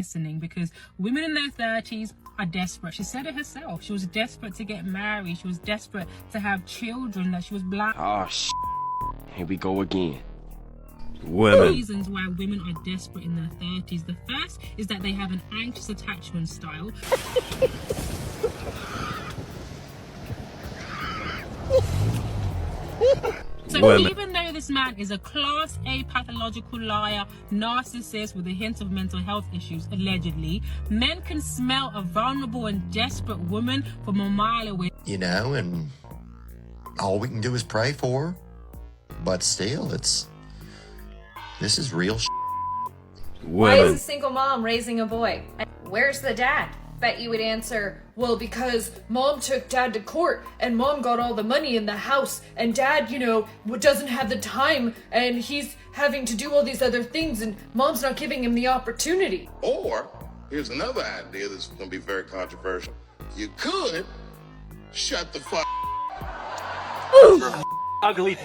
listening, because women in their 30s are desperate. She said it herself. She was desperate to get married. She was desperate to have children, that she was blind. Oh, here we go again. Women. Reasons why women are desperate in their 30s. The first is that they have an anxious attachment style. So even though this man is a class A pathological liar, narcissist with a hint of mental health issues, allegedly, men can smell a vulnerable and desperate woman from a mile away. You know, and all we can do is pray for her. But still, this is real Why is a single mom raising a boy? Where's the dad? Bet you would answer, well, because mom took dad to court and mom got all the money in the house and dad, you know, doesn't have the time and he's having to do all these other things and mom's not giving him the opportunity. Or, here's another idea that's going to be very controversial. You could shut the fuck Ugly.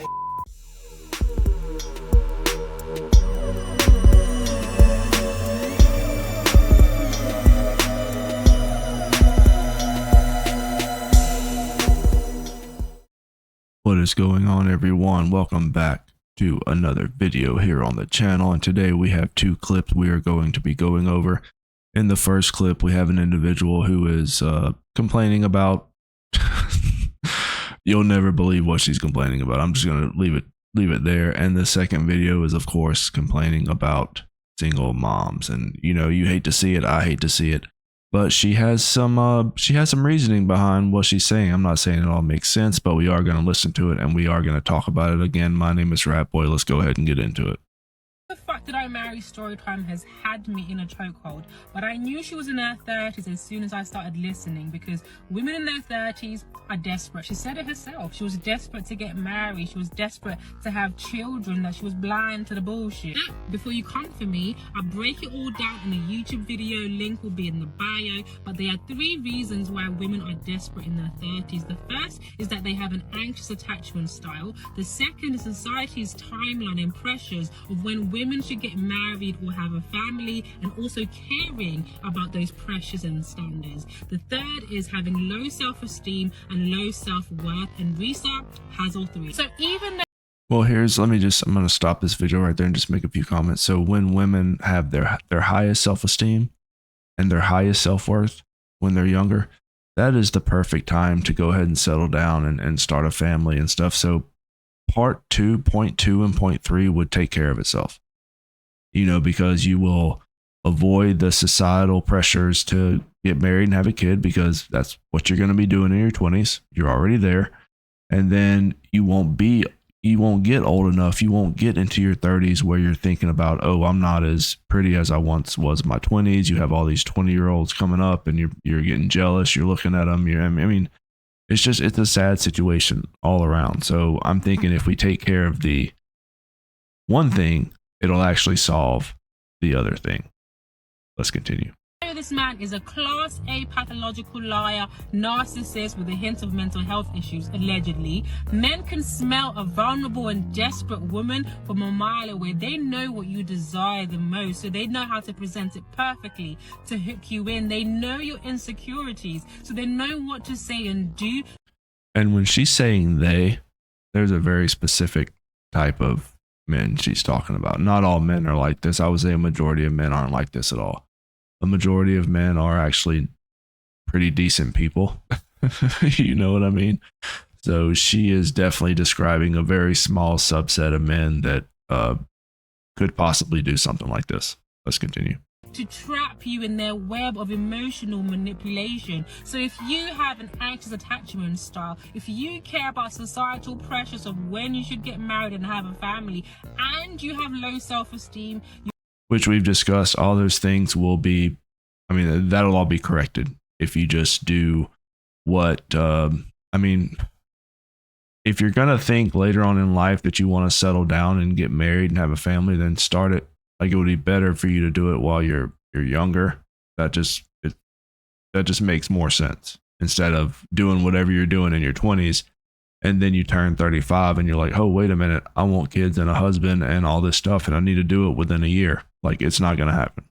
What is going on, everyone? Welcome back to another video here on the channel, and today we have two clips we are going to be going over. In the first clip, we have an individual who is complaining about you'll never believe what she's complaining about. I'm just going to leave it there. And the second video is, of course, complaining about single moms, and you know, you hate to see it, I hate to see it. But she has some reasoning behind what she's saying. I'm not saying it all makes sense, but we are going to listen to it and we are going to talk about it. Again, my name is Rat Boy. Let's go ahead and get into it. The fact that I married Storytime has had me in a chokehold, but I knew she was in her 30s as soon as I started listening, because women in their 30s are desperate. She said it herself. She was desperate to get married. She was desperate to have children, that she was blind to the bullshit. Before you come for me, I break it all down in a YouTube video. Link will be in the bio, but there are 3 reasons why women are desperate in their 30s. The first is that they have an anxious attachment style. The second is society's timeline and pressures of when women should get married or have a family, and also caring about those pressures and standards. The third is having low self-esteem and low self-worth, and research has all 3. So even though Well, I'm going to stop this video right there and just make a few comments. So when women have their highest self-esteem and their highest self-worth when they're younger, that is the perfect time to go ahead and settle down and start a family and stuff. So point 2 and point 3 would take care of itself, you know, because you will avoid the societal pressures to get married and have a kid, because that's what you're going to be doing in your 20s. You're already there. And then you won't get old enough. You won't get into your 30s where you're thinking about, oh, I'm not as pretty as I once was in my 20s. You have all these 20-year-olds coming up and you're getting jealous. You're looking at them. I mean, it's a sad situation all around. So I'm thinking if we take care of the one thing, it'll actually solve the other thing. Let's continue. this man is a class A pathological liar, narcissist with a hint of mental health issues, allegedly, men can smell a vulnerable and desperate woman from a mile away. They know what you desire the most, so they know how to present it perfectly to hook you in. They know your insecurities, so they know what to say and do. And when she's saying there's a very specific type of men she's talking about. Not all men are like this. I would say a majority of men aren't like this at all. A majority of men are actually pretty decent people. You know what I mean? So she is definitely describing a very small subset of men that could possibly do something like this. Let's continue. To trap you in their web of emotional manipulation. So if you have an anxious attachment style, if you care about societal pressures of when you should get married and have a family, and you have low self-esteem, which we've discussed, all those things will be, I mean, that'll all be corrected if you just do what, I mean, if you're going to think later on in life that you want to settle down and get married and have a family, then start it. Like, it would be better for you to do it while you're younger. That just makes more sense, instead of doing whatever you're doing in your 20s and then you turn 35 and you're like, oh, wait a minute, I want kids and a husband and all this stuff and I need to do it within a year. Like, it's not going to happen.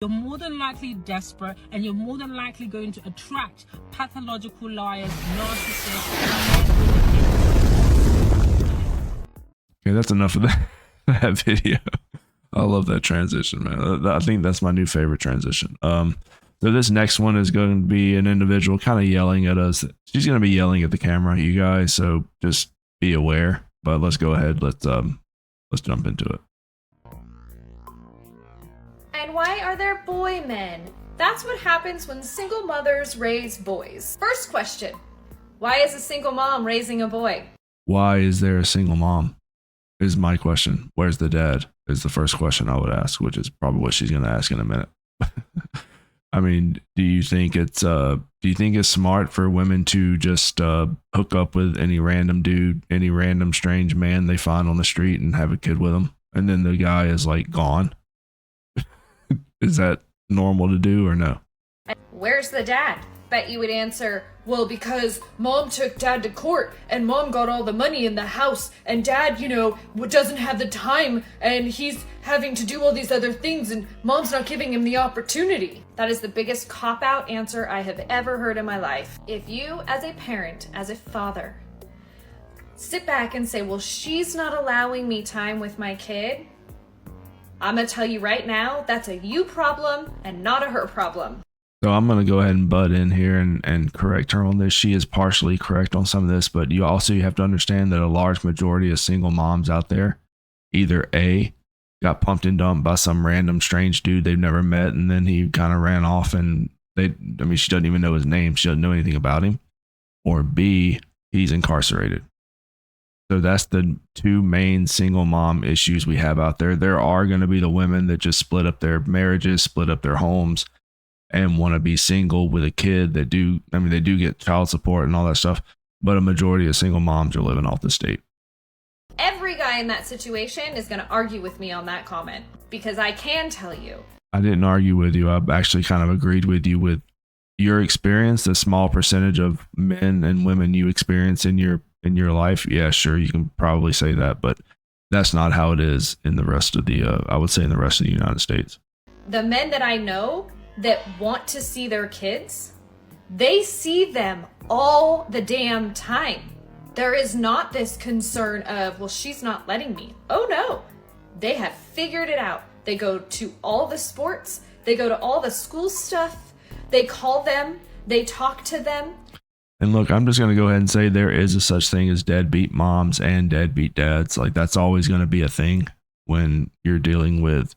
you're more than likely desperate, and you're more than likely going to attract pathological liars, narcissists. Okay, that's enough of that video. I love that transition, man. I think that's my new favorite transition. So this next one is going to be an individual kind of yelling at us. She's going to be yelling at the camera, you guys. So just be aware. But let's go ahead. Let's jump into it. And why are there boy men? That's what happens when single mothers raise boys. First question, why is a single mom raising a boy? Why is there a single mom? Is my question. Where's the dad? Is the first question I would ask, which is probably what she's going to ask in a minute. I mean, do you think it's smart for women to just hook up with any random dude, any random strange man they find on the street and have a kid with them, and then the guy is like gone? Is that normal to do or no? Where's the dad? Bet you would answer, well, because mom took dad to court and mom got all the money in the house and dad, doesn't have the time and he's having to do all these other things and mom's not giving him the opportunity. That is the biggest cop-out answer I have ever heard in my life. If you, as a parent, as a father, sit back and say, well, she's not allowing me time with my kid, I'm gonna tell you right now, that's a you problem and not a her problem. So I'm going to go ahead and butt in here and correct her on this. She is partially correct on some of this, but you have to understand that a large majority of single moms out there either A, got pumped and dumped by some random strange dude they've never met, and then he kind of ran off and she doesn't even know his name. She doesn't know anything about him. Or B, he's incarcerated. So that's the two main single mom issues we have out there. There are going to be the women that just split up their marriages, split up their homes, and want to be single with a kid that they do get child support and all that stuff, but a majority of single moms are living off the state. Every guy in that situation is going to argue with me on that comment because I can tell you. I didn't argue with you. I actually kind of agreed with you with your experience, the small percentage of men and women you experience in your life. Yeah, sure, you can probably say that, but that's not how it is in the rest of the United States. The men that I know that want to see their kids, they see them all the damn time. There is not this concern of, well, she's not letting me. Oh no, they have figured it out. They go to all the sports, they go to all the school stuff, they call them, they talk to them. And look, I'm just going to go ahead and say there is a such thing as deadbeat moms and deadbeat dads. Like, that's always going to be a thing when you're dealing with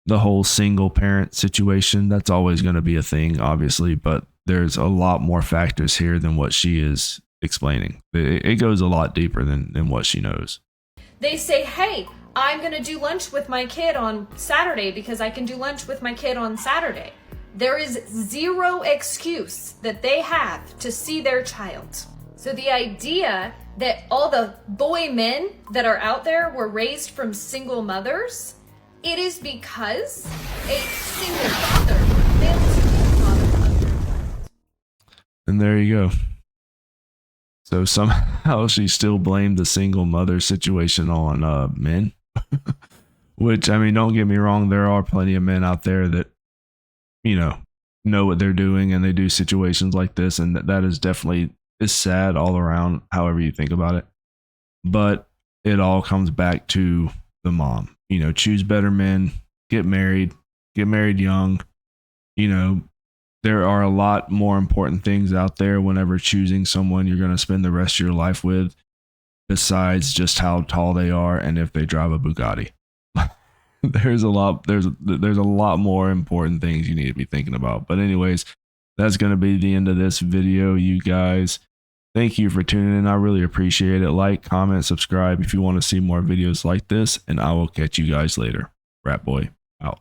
the whole single parent situation. That's always going to be a thing, obviously, but there's a lot more factors here than what she is explaining. It goes a lot deeper than what she knows. They say, hey, I'm going to do lunch with my kid on Saturday because I can do lunch with my kid on Saturday. There is zero excuse that they have to see their child. So the idea that all the boy men that are out there were raised from single mothers, it is because a single father failed to be the father of their child. And there you go. So somehow she still blamed the single mother situation on men. Which, I mean, don't get me wrong, there are plenty of men out there that, know what they're doing and they do situations like this, and that is definitely is sad all around, however you think about it. But it all comes back to the mom. Choose better men, get married young. There are a lot more important things out there whenever choosing someone you're going to spend the rest of your life with, besides just how tall they are and if they drive a Bugatti. There's a lot more important things you need to be thinking about. But anyways, that's going to be the end of this video, you guys. Thank you for tuning in. I really appreciate it. Like, comment, subscribe if you want to see more videos like this, and I will catch you guys later. Rat Boy out.